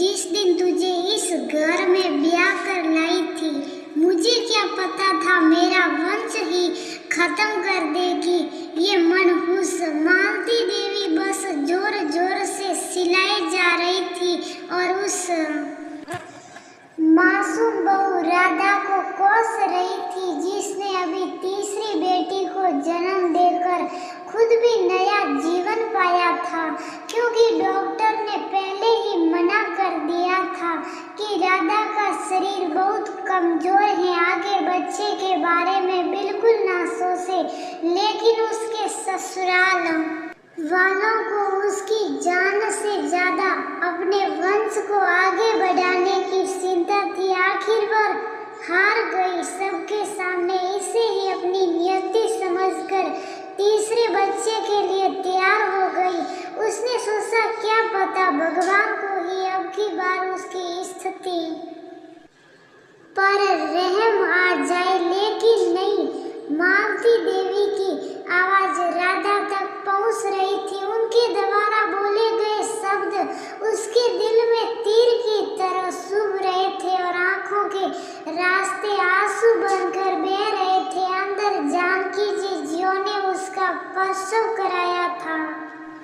जिस दिन तुझे इस घर में ब्याह कर लाई थी, मुझे क्या पता था मेरा वंश ही खत्म कर देगी ये मनहूस। मालती देवी बस जोर जोर से सिलाई जा रही थी और उस मासूम बहू राधा को कोस रही थी, जिसने अभी तीसरी बेटी को जन्म देकर खुद भी नया जीवन पाया था, क्योंकि डॉक्टर ने पहले ही मना कर दिया था कि राधा का शरीर बहुत कमजोर है, आगे बच्चे के बारे में बिल्कुल ना सोचे। लेकिन उसके ससुराल वालों को उसकी जान से ज्यादा अपने वंश को आगे बढ़ाने की चिंता थी। आखिर वह हार गई, सबके सामने इसे ही अपनी नियति समझकर तीसरे बच्चे के लिए तैयार हो गई। उसने सोचा क्या पता भगवान को ही अब की बार उसकी स्थिति पर रहम आ जाए, लेकिन नहीं। मालती देवी की आवाज राधा तक पहुंच रही थी। उनके द्वारा बोले गए शब्द उसके दिल में तीर की तरह चुभ रहे थे और आंखों के रास्ते आंसू बनकर बह रहे थे। अंदर जानकी जी जिन्होंने उसका प्रसव कराया था,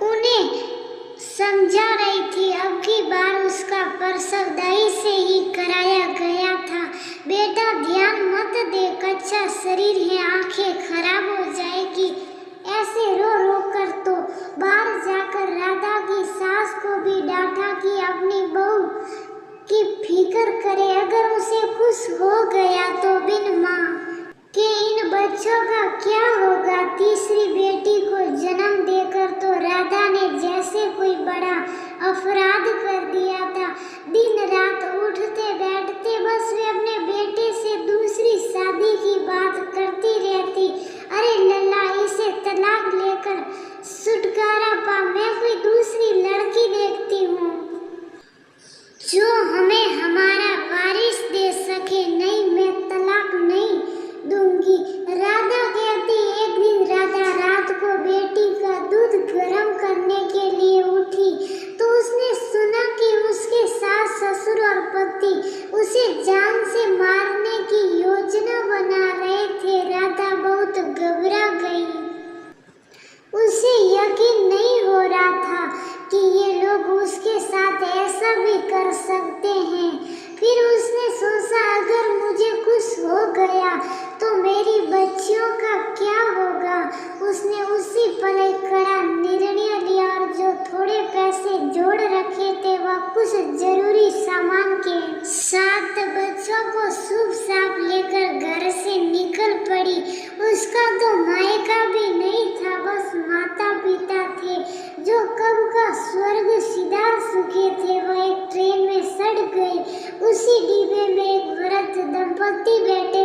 उन्हें समझा रही थी अब की बार उसका प्रसव दही से ही कराया गया था। बेटा ध्यान मत दे, कच्चा शरीर है, आंखें खराब हो जाएगी। ऐसे रो रो कर तो बाहर जाकर राधा की सास को भी डांटा कि अपनी बहू की फिक्र करे, अगर उसे कुछ हो गया तो बिन माँ के इन बच्चों का क्या होगा। तीसरी बेटी को जन्म देकर तो राधा ने जैसे कोई बड़ा अपराध कर दिया था। दिन रात उठते बैठते बस वे अपने बेटे से दूसरी शादी की बात करती रहती। अरे लल्ला, इसे तलाक लेकर छुटकारा पा, मैं कोई दूसरी लड़की देखती हूँ जो हमें हमारा वारिस दे सके। नहीं, मैं तलाक नहीं दूंगी, राधा कहती। एक दिन राधा रात को बेटी का दूध गर्म करने के लिए उठी तो उसने सुना कि उसके सास ससुर और पति उसे जान से मारने की योजना बना रहे थे। राधा बहुत घबरा गई, उसे यकीन नहीं हो रहा था कि ये लोग उसके साथ ऐसा भी कर सकते हैं। फिर उसने सोचा अगर मुझे कुछ हो गया तो मेरी बच्चियों का क्या होगा। उसने उसी पल एक कड़ा निर्णय लिया और जो थोड़े पैसे जोड़ रखे थे वह कुछ जरूरी सामान के साथ बच्चों को शुभ साफ लेकर घर से निकल पड़ी। उसका तो मायका भी नहीं था, बस माता पिता थे जो कब का स्वर्ग सिधार चुके थे। वह एक ट्रेन में सड़ गए। उसी डिब्बे में एक वृद्ध दंपति बैठे